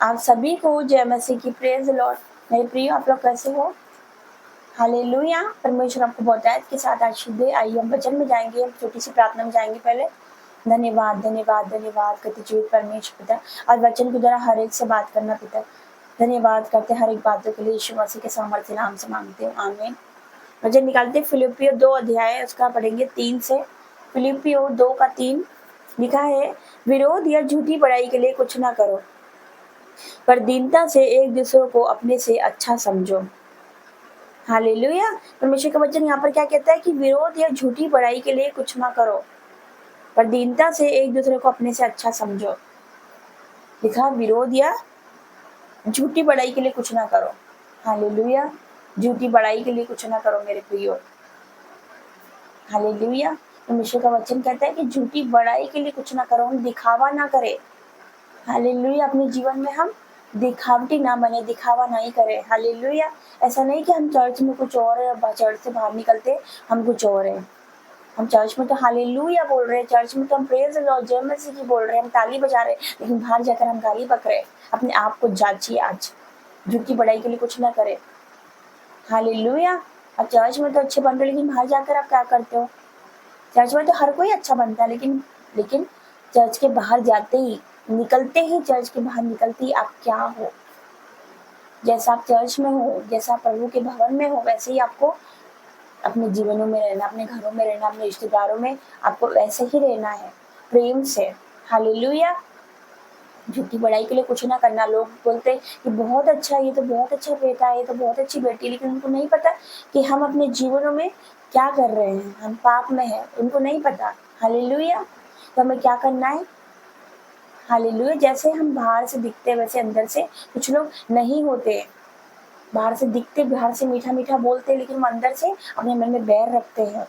आप सभी को जय मसीह की, प्रेज द लॉर्ड। मेरे प्रिय, आप लोग कैसे हो? हालेलुया। परमेश्वर आपको बहुतायत के साथ आशीष दे। आइए हम वचन में जाएंगे, हम छोटी सी प्रार्थना में जाएंगे। पहले धन्यवाद धन्यवाद धन्यवाद करते जीवित परमेश्वर पिता, आज वचन के द्वारा हर एक से बात करना पिता। धन्यवाद करते हर एक बातों के लिए यीशु मसीह के सामर्थ्य नाम से मांगते हो, आमीन। वचन निकालते फिलिपियो 2 अध्याय है, उसका पढ़ेंगे 3 से। फिलिपियो 2 का 3 लिखा है, विरोध या झूठी बड़ाई के लिए कुछ ना करो, पर दीनता से एक दूसरे को अपने से अच्छा समझो। हालेलुया। परमेश्वर का वचन यहाँ पर क्या कहता है कि विरोध या झूठी बड़ाई के लिए कुछ ना करो, पर दीनता से एक दूसरे को अपने से अच्छा समझो। लिखा, विरोध या झूठी बड़ाई के लिए कुछ ना करो। हालेलुया। झूठी बड़ाई के लिए कुछ ना करो मेरे प्रियो। हालेलुया। परमेश्वर का वचन कहता है कि झूठी बड़ाई के लिए कुछ ना करो, हम दिखावा ना करे। हालेलुया। अपने जीवन में हम दिखावटी ना बने, दिखावा नहीं करे। हालेलुया। ऐसा नहीं कि हम चर्च में कुछ और है, चर्च से बाहर निकलते हम कुछ और है। हम चर्च में तो हालेलुया बोल रहे हैं, चर्च में तो हम प्रेज द लॉर्ड जय मसीह की बोल रहे हैं, हम ताली बजा रहे हैं, लेकिन बाहर जाकर हम गाली बक रहे हैं। अपने आप को जांचिए आज, झूठी बड़ाई के लिए कुछ ना करे। हालेलुया। अब चर्च में तो अच्छे बन रहे, लेकिन बाहर जाकर आप क्या करते हो? चर्च में तो हर कोई अच्छा बनता है, लेकिन चर्च के बाहर जाते ही, निकलते ही, चर्च के बाहर निकलते ही आप क्या हो? जैसा आप चर्च में हो, जैसा प्रभु के भवन में हो, वैसे ही आपको अपने जीवनों में रहना, अपने घरों में रहना, अपने रिश्तेदारों में आपको वैसे ही रहना है, प्रेम से। हालेलुया। झूठी बड़ाई के लिए कुछ ना करना। लोग बोलते कि बहुत अच्छा, ये तो बहुत अच्छा बेटा है, ये तो बहुत अच्छी बेटी, लेकिन उनको नहीं पता कि हम अपने जीवनों में क्या कर रहे हैं, हम पाप में हैं, उनको नहीं पता। हालेलुया। तो हमें क्या करना है? हालेलुया। जैसे हम बाहर से दिखते वैसे अंदर से कुछ लोग नहीं होते। बाहर से दिखते, बाहर से मीठा मीठा बोलते, लेकिन वो अंदर से अपने मन में बैर रखते हैं,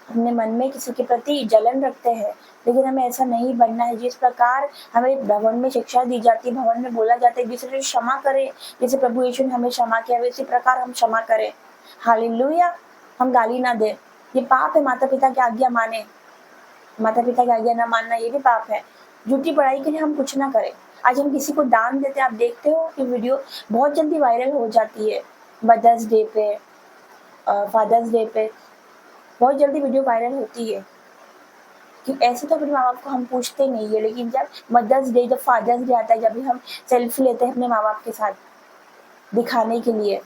अपने मन में किसी के प्रति जलन रखते हैं। लेकिन हमें ऐसा नहीं बनना है। जिस प्रकार हमें भवन में शिक्षा दी जाती है, भवन में बोला जाता है दूसरे को क्षमा करें, जैसे प्रभु यीशु ने हमें क्षमा किया वैसे प्रकार हम क्षमा करें। हालेलुया। हम गाली ना दें, ये पाप है। माता पिता की आज्ञा माने, माता पिता की आज्ञा ना मानना ये भी पाप है। झूठी पढ़ाई के लिए हम कुछ ना करें। आज हम किसी को दान देते हैं, आप देखते हो कि वीडियो बहुत जल्दी वायरल हो जाती है। मदर्स डे पे, फादर्स डे पे बहुत जल्दी वीडियो वायरल होती है। कि ऐसे तो अपने माँ बाप को हम पूछते नहीं है, लेकिन जब मदर्स डे, जब फादर्स डे आता है, जब भी हम सेल्फी लेते हैं अपने माँ बाप के साथ दिखाने के लिए,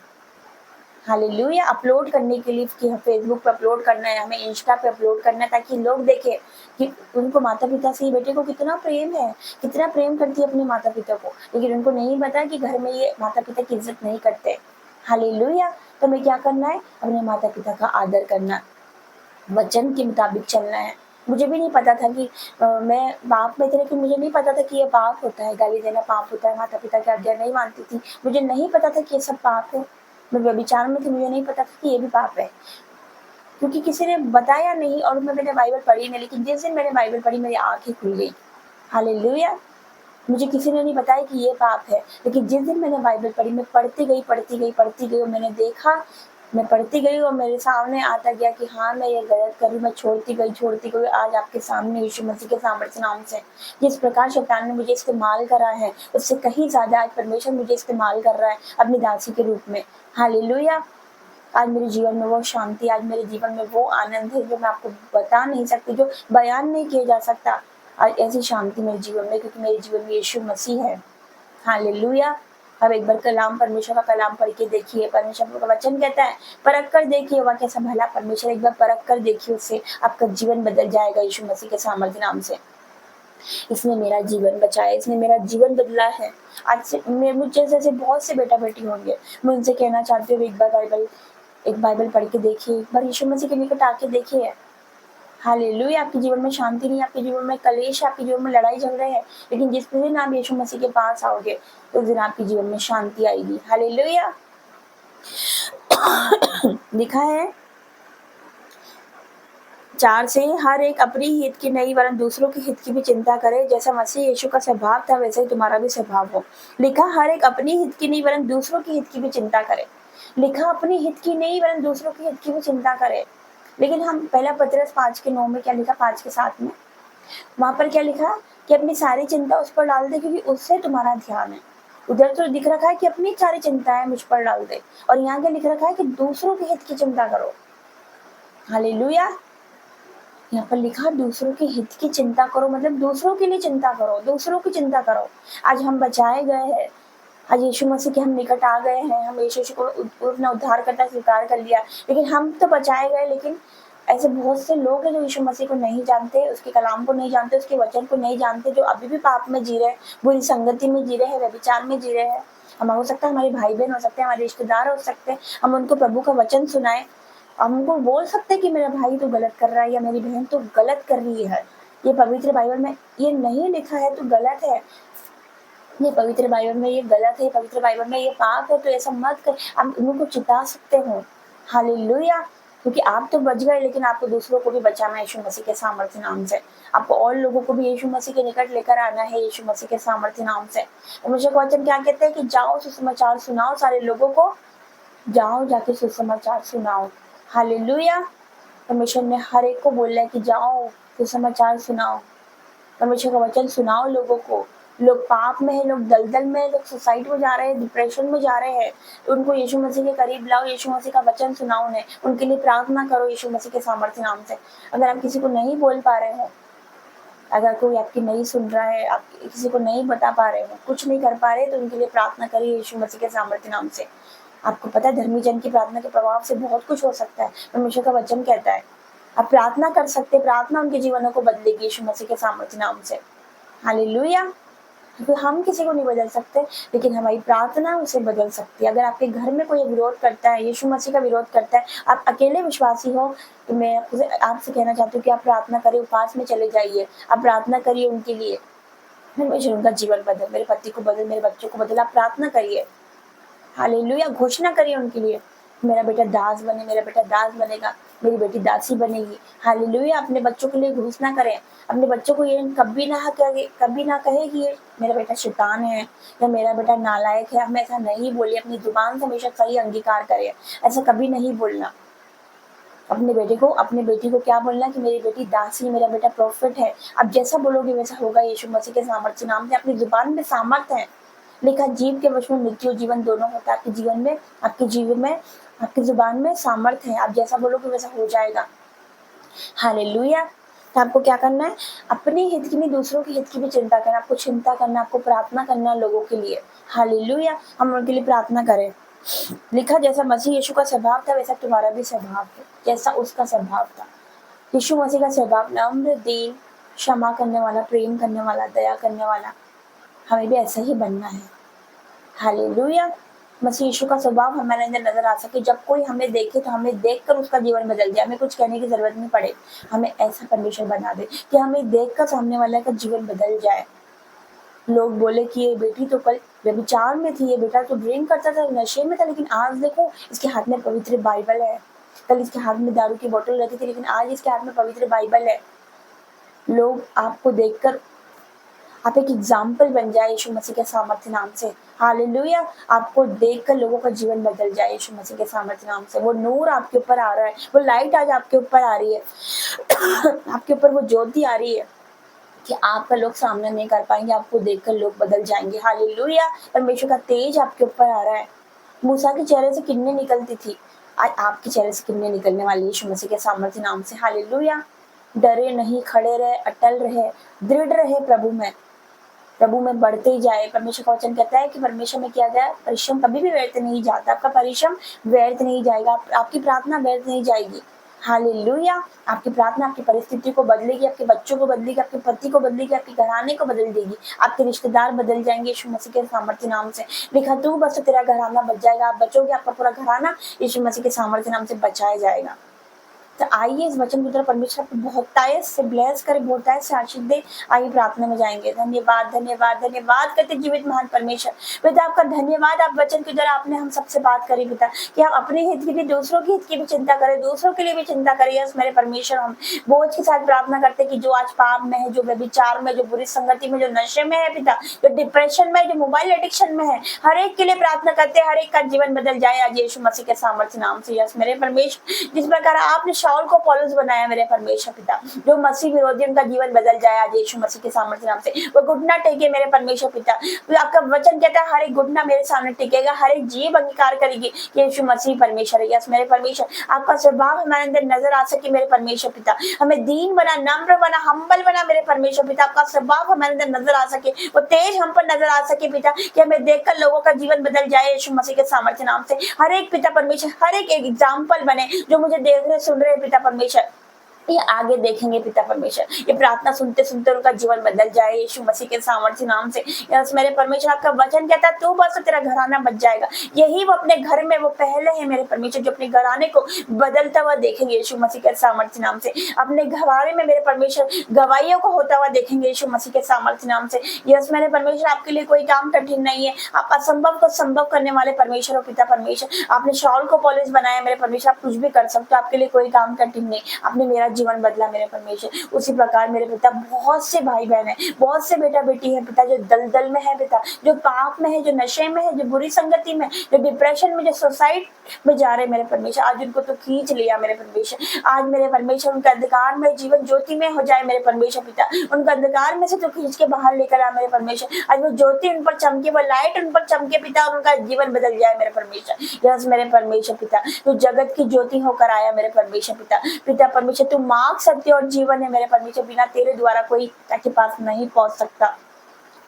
हालेलुया, अपलोड करने के लिए कि फेसबुक पे अपलोड करना है, हमें इंस्टा पे अपलोड करना है, ताकि लोग देखें कि उनको माता पिता से बेटे को कितना प्रेम है, कितना प्रेम करती है अपने माता पिता को। लेकिन उनको नहीं पता कि घर में ये माता पिता की इज्जत नहीं करते। हालेलुया। तो हमें क्या करना है? अपने माता पिता का आदर करना, वचन के मुताबिक चलना है। मुझे भी नहीं पता था कि मैं पाप में थी, लेकिन मुझे नहीं पता था कि ये पाप होता है, गाली देना पाप होता है। माता पिता की आज्ञा नहीं मानती थी, मुझे नहीं पता था कि ये सब पाप है। मैं व्यभिचार में थी, मुझे नहीं पता था कि ये भी पाप है, क्योंकि किसी ने बताया नहीं और मैंने बाइबल पढ़ी नहीं। लेकिन जिस दिन मैंने बाइबल पढ़ी मेरी आंखें खुल गई। हालेलुया। मुझे किसी ने नहीं बताया कि ये पाप है, लेकिन जिस दिन मैंने बाइबल पढ़ी, मैं पढ़ती गई पढ़ती गई पढ़ती गई और मैंने देखा, मैं पढ़ती गई और मेरे सामने आता गया कि हाँ मैं ये गलत कर रही, मैं छोड़ती गई। आज आपके सामने यीशु मसीह के सामर्थ्य नाम से जिस प्रकार शैतान ने मुझे इस्तेमाल करा है, उससे कहीं ज्यादा आज परमेश्वर मुझे इस्तेमाल कर रहा है अपनी दासी के रूप में। हालेलुया। आज मेरे जीवन में वो शांति, आज मेरे जीवन में वो आनंद है जो मैं आपको बता नहीं सकती, जो बयान नहीं किया जा सकता। आज ऐसी शांति मेरे जीवन में, क्योंकि मेरे जीवन में यीशु मसीह है। हालेलुया। अब एक बार कलाम, परमेश्वर का कलाम पढ़ के देखिए। परमेश्वर का वचन कहता है परख कर देखिए वह कैसा भला परमेश्वर। एक बार परख कर देखिए, उससे आपका जीवन बदल जाएगा यीशु मसीह के सामर्थ्य नाम से। इसने मेरा जीवन बचाया, इसने मेरा जीवन बदला है। आज से मुझे जैसे बहुत से बेटा बेटी होंगे, मैं उनसे कहना चाहती हूँ एक बाइबल पढ़ के देखिए, एक बार यीशु मसीह के निकट आके देखिए। हालेलुया। आपके जीवन में शांति नहीं, आपके जीवन में कलेश, आपके जीवन में लड़ाई झगड़े हैं, लेकिन जिस दिन आप यीशु मसीह के पास आओगे उस दिन आपके जीवन में शांति आएगी। हालेलुया। लिखा है 4 से, हर एक अपनी हित की नहीं वरन दूसरों के हित की भी चिंता करे। जैसा मसीह यीशु का स्वभाव था वैसे ही तुम्हारा भी स्वभाव हो। लिखा हर एक अपनी हित की नहीं वरन दूसरों के हित की भी चिंता करे। लिखा अपनी हित की नहीं वरन दूसरों के हित की भी चिंता करे। लेकिन हम पहला पतरस 5:9 में क्या लिखा, 5:7 में वहां पर क्या लिखा कि अपनी सारी चिंता उस पर डाल दे, क्योंकि उससे तुम्हारा ध्यान है। उधर तो दिख रखा है कि अपनी सारी चिंताएं मुझ पर डाल दे, और यहाँ क्या लिख रखा है कि दूसरों के हित की चिंता करो। हालेलुया। यहाँ पर लिखा दूसरों के हित की चिंता करो, मतलब दूसरों के लिए चिंता करो, दूसरों की चिंता करो। आज हम बचाए गए हैं, आज यीशु मसीह के हम निकट आ गए हैं, हम यीशु को अपना उद्धार करता स्वीकार कर लिया, लेकिन हम तो बचाए गए, लेकिन ऐसे बहुत से लोग हैं जो यीशु मसीह को नहीं जानते, उसके कलाम को नहीं जानते, उसके वचन को नहीं जानते, जो अभी भी पाप में जी रहे हैं, बुरी संगति में जी रहे हैं, व्यभिचार में जी रहे हैं। हम हो सकता है हमारे भाई बहन हो सकते हैं, हमारे रिश्तेदार हो सकते हैं, हम उनको प्रभु का वचन सुनाए, हम उनको बोल सकते हैं कि मेरा भाई तो गलत कर रहा है या मेरी बहन तो गलत कर रही है, ये पवित्र बाइबल में ये नहीं लिखा है तो गलत है, ये पवित्र बाइबल में ये गलत है, पवित्र बाइबल में ये पाप है, तो ऐसा मत कर। आप उनको चिता सकते हो। हालेलुया। क्योंकि आप तो बच गए, लेकिन आपको दूसरों को भी बचाना है यीशु मसीह के सामर्थ्य नाम से। आपको और लोगों को भी यीशु मसीह के निकट लेकर आना है यीशु मसीह के सामर्थ्य नाम से। परमेश्वर का वचन क्या कहते हैं कि जाओ सुसमाचार सुनाओ सारे लोगों को, जाओ जाके सुसमाचार सुनाओ। हालेलुया। परमेश्वर ने हर एक को बोला है कि जाओ सुसमाचार सुनाओ, परमेश्वर का वचन सुनाओ लोगों को। लोग पाप में है, लोग दलदल में है, लोग सुसाइड में जा रहे हैं, डिप्रेशन में जा रहे हैं, उनको यीशु मसीह के करीब लाओ, यीशु मसीह का वचन सुनाओ उन्हें, उनके लिए प्रार्थना करो यीशु मसीह के सामर्थ्य नाम से। अगर आप किसी को नहीं बोल पा रहे हो, अगर कोई आपकी नहीं सुन रहा है, आप किसी को नहीं बता पा रहे हो, कुछ नहीं कर पा रहे, तो उनके लिए प्रार्थना करिए यीशु मसीह के सामर्थ्य नाम से। आपको पता है धर्मी जन की प्रार्थना के प्रभाव से बहुत कुछ हो सकता है, परमेश्वर का वचन कहता है। आप प्रार्थना कर सकते, प्रार्थना उनके जीवनों को बदलेगी यीशु मसीह के सामर्थ्य नाम से। हालेलुया। क्योंकि हम किसी को नहीं बदल सकते, लेकिन हमारी प्रार्थना उसे बदल सकती है। अगर आपके घर में कोई विरोध करता है, यीशु मसीह का विरोध करता है, आप अकेले विश्वासी हो, तो मैं आपसे कहना चाहती हूँ कि आप प्रार्थना करें, उपवास में चले जाइए, आप प्रार्थना करिए उनके लिए, परमेश्वर उनका जीवन बदल, मेरे पति को बदल, मेरे बच्चों को बदल, आप प्रार्थना करिए। हालेलुया। घोषणा करिए उनके लिए, मेरा बेटा दास बने, मेरा बेटा दास बनेगा, मेरी बेटी दासी बनेगी। हालेलुया। अपने बच्चों के लिए घोषणा करें, अपने बच्चों को ये कभी ना कहे कि ये मेरा बेटा शैतान है या मेरा बेटा नालायक है। हम ऐसा नहीं बोले, अपनी जुबान से हमेशा सही अंगीकार करें, ऐसा कभी नहीं बोलना। अपने बेटे को, अपने बेटी को क्या बोलना कि मेरी बेटी दासी, मेरा बेटा प्रॉफिट है। आप जैसा बोलोगे वैसा होगा यीशु मसीह के सामर्थ्य नाम से। अपनी जुबान में सामर्थ्य है, लिखा जीव के वश में मृत्यु जीवन दोनों होता है। आपके जीवन में आपकी जुबान में सामर्थ्य है, आप जैसा बोलोगे वैसा हो जाएगा। हालेलुया। तो आपको क्या करना है, अपने हित की नहीं दूसरों के हित की भी चिंता करना, आपको चिंता करना, आपको प्रार्थना करना लोगों के लिए। हालेलुया। हम उनके लिए प्रार्थना करें। लिखा जैसा मसीह यीशु का स्वभाव था वैसा तुम्हारा भी स्वभाव है, जैसा उसका स्वभाव था। यीशु मसीह का स्वभाव नम्र, दीन, क्षमा करने वाला, प्रेम करने वाला, दया करने वाला, हमें भी ऐसा ही बनना है। हालेलुया। मसीह यीशु का स्वभाव हमारे अंदर नजर आ सके, जब कोई हमें देखे तो हमें देखकर उसका जीवन बदल जाए, हमें कुछ कहने की जरूरत नहीं पड़े, हमें ऐसा परमेश्वर बना दे कि हमें देखकर सामने वाले का जीवन बदल जाए। लोग बोले कि ये बेटी तो कल व्यभिचार में थी, ये बेटा तो ड्रिंक करता था, नशे में था, लेकिन आज देखो इसके हाथ में पवित्र बाइबल है। कल इसके हाथ में दारू की बोतल रहती थी, लेकिन आज इसके हाथ में पवित्र बाइबल है। लोग आपको देखकर, आप एक एग्जाम्पल बन जाए यीशु मसीह के सामर्थ्य नाम से। हालेलुया। आपको देखकर लोगों का जीवन बदल जाए यीशु मसीह के सामर्थ्य नाम से। वो नूर आपके ऊपर आ रहा है, वो लाइट आज आपके ऊपर आ रही है आपके ऊपर वो ज्योति आ रही है कि आपका लोग सामना नहीं कर पाएंगे, आपको देखकर लोग बदल जाएंगे। हालेलुया। परमेश्वर का तेज आपके ऊपर आ रहा है। मूसा के चेहरे से किरणें निकलती थी, आज आपके चेहरे से किरणें निकलने वाली यीशु मसीह के सामर्थ्य नाम से। हालेलुया। डरे नहीं, खड़े रहे, अटल रहे, दृढ़ रहे प्रभु में बढ़ते ही जाए। परमेश्वर का वचन कहता है कि परमेश्वर में किया जाए परिश्रम कभी भी व्यर्थ नहीं जाता, आपका परिश्रम व्यर्थ नहीं जाएगा, आपकी प्रार्थना व्यर्थ नहीं जाएगी। हालेलुया। आपकी प्रार्थना आपकी परिस्थिति को बदलेगी, आपके बच्चों को बदलेगी, आपके पति को बदलेगी, आपके घराने को बदल देगी, आपके रिश्तेदार बदल जाएंगे यीशु मसीह के सामर्थ्य नाम से। लिखा तू बस तेरा घराना बच जाएगा, आप बचोगे, आपका पूरा घराना यीशु मसीह के सामर्थ्य नाम से बचाया जाएगा। तो आइए इस वचन की तरफ परमेश्वर आपको बहुतायत से ब्लेस करे, बहुतायत से आशीष दे। आइए प्रार्थना में जाएंगे। धन्यवाद धन्यवाद धन्यवाद करते जीवित महान परमेश्वर पिता, आपका धन्यवाद। आप वचन के द्वारा आपने हम सबसे बात करी पिता, कि हम अपने हित की भी, दूसरों के हित की भी चिंता करें, दूसरों के लिए भी चिंता करें। यस मेरे परमेश्वर, हम बोझ के साथ प्रार्थना करते कि जो आज पाप में है, जो व्यभिचार में, जो बुरी संगति में, जो नशे में है पिता, जो डिप्रेशन में, जो मोबाइल एडिक्शन में है, हर एक के लिए प्रार्थना करते, हर एक का जीवन बदल जाए आज यीशु मसीह के सामर्थ्य नाम से। यस मेरे परमेश्वर, जिस प्रकार आपने शाऊल को पौलुस बनाया मेरे परमेश्वर पिता। जो मसीह विरोधी उनका जीवन बदल जाए आज यीशु मसीह के सामर्थ्य नाम से। वो घुटना टेके मेरे परमेश्वर पिता। तो आपका वचन कहता है हर एक घुटना मेरे सामने टिकेगा, हर एक जीभ अंगीकार करेगी कि यीशु मसीह परमेश्वर है। यस मेरे परमेश्वर, आपका स्वभाव हमारे अंदर नजर आ सके मेरे परमेश्वर पिता। हमें दीन बना, नम्र बना, हम्बल बना मेरे परमेश्वर पिता। आपका स्वभाव हमारे अंदर नजर आ सके, वो तेज हम पर नजर आ सके पिता, कि हमें देखकर लोगों का जीवन बदल जाए यीशु मसीह के सामर्थ्य नाम से। हर एक पिता परमेश्वर, हर एक एग्जाम्पल बने जो मुझे देख रहे सुन रहे पिता परमेश्वर, ये आगे देखेंगे पिता परमेश्वर। ये प्रार्थना सुनते सुनते उनका जीवन बदल जाए यीशु मसीह के सामर्थ्य नाम से। यस मेरे परमेश्वर, आपका वचन कहता है तू बस तेरा घराना बच जाएगा। यही वो अपने घर में वो पहले है मेरे परमेश्वर जो अपने घराने को बदलता हुआ देखेंगे यीशु मसीह के सामर्थ्य नाम से। अपने घराने में मेरे परमेश्वर गवाहियों को होता हुआ देखेंगे यीशु मसीह के सामर्थ्य नाम से। यस मेरे परमेश्वर, आपके लिए कोई काम कठिन नहीं है। आप असंभव को संभव करने वाले परमेश्वर हो पिता परमेश्वर। आपने शाऊल को पौलुस बनाया मेरे परमेश्वर, आप कुछ भी कर सकते हो, आपके लिए कोई काम कठिन नहीं। आपने मेरा जीवन बदला मेरे परमेश्वर। उसी प्रकार मेरे पिता बहुत से भाई बहन है, बहुत से बेटा बेटी है पिता जो दलदल में है पिता, जो पाप में है, जो नशे में है, जो बुरी संगति में, जो डिप्रेशन में, जो सुसाइड में जा रहे मेरे परमेश्वर। आज उनको तो खींच लिया मेरे परमेश्वर। आज मेरे परमेश्वर उनका अंधकार में जीवन ज्योति में हो जाए मेरे परमेश्वर पिता। उनका अंधकार में से तो खींच के बाहर लेकर आ मेरे परमेश्वर। आज वो ज्योति उन पर चमके, वो लाइट उन पर चमके पिता, और उनका जीवन बदल जाए मेरे परमेश्वर। यस मेरे परमेश्वर पिता, तू जगत की ज्योति होकर आया मेरे परमेश्वर पिता। पिता परमेश्वर, तू मार्ग सत्य और जीवन है मेरे परमेश्वर। बिना तेरे द्वारा कोई के पास नहीं पहुंच सकता।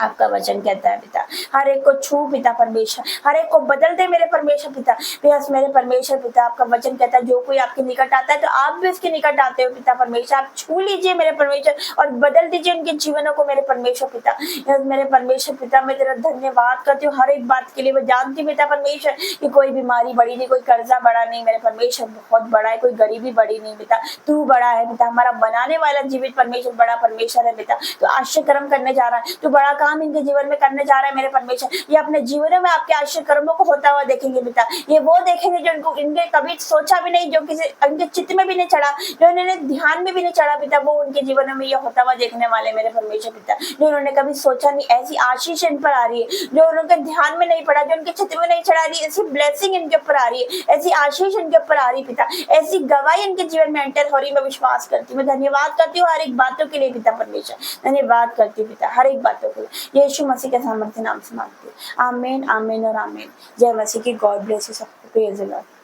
आपका वचन कहता है पिता, हर एक को छू पिता परमेश्वर, हर एक को बदल दे मेरे परमेश्वर पिता। यस मेरे परमेश्वर पिता, आपका वचन कहता है जो कोई आपके निकट आता है तो आप भी उसके निकट आते हो पिता परमेश्वर। आप छू लीजिए मेरे परमेश्वर और बदल दीजिए उनके जीवनों को मेरे परमेश्वर पिता। यस मेरे परमेश्वर पिता, मैं तेरा धन्यवाद करती हूँ हर एक बात के लिए। मैं जानती हूँ पिता परमेश्वर कि कोई बीमारी बड़ी नहीं, कोई कर्जा बड़ा नहीं मेरे परमेश्वर, बहुत बड़ा है। कोई गरीबी बड़ी नहीं पिता, तू बड़ा है पिता। हमारा बनाने वाला जीवित परमेश्वर बड़ा परमेश्वर है पिता। तो आश्चर्य कर्म करने जा रहा है, तू बड़ा काम इनके जीवन में करने जा रहा है मेरे परमेश्वर। ये अपने जीवनों में आपके आश्चर्य कर्मों को होता हुआ देखेंगे पिता। ये वो देखेंगे जो इनको इनके कभी सोचा भी नहीं, जो किसी इनके चित्त में भी नहीं चढ़ा, जो इन्होंने ध्यान में भी नहीं चढ़ा पिता, वो उनके जीवनों में ये होता हुआ देखने वाले मेरे परमेश्वर पिता। जो उन्होंने कभी सोचा नहीं, ऐसी आशीष इन पर आ रही है जो उनके ध्यान में नहीं पड़ा, जो उनके चित्त में नहीं चढ़ा रही, ऐसी ब्लेसिंग इनके ऊपर आ रही है, ऐसी आशीष इनके ऊपर आ रही पिता, ऐसी गवाही इनके जीवन में एंटर हो रही। मैं विश्वास करती हूँ, मैं धन्यवाद करती हूँ हर एक बातों के लिए पिता परमेश्वर। धन्यवाद करती हूँ पिता हर एक बातों के लिए, यीशु मसीह के सामर्थ्य नाम से मांगती हूँ। आमीन, आमीन और आमीन। जय मसीह की। गॉड ब्लेस यू सबको। Praise the Lord.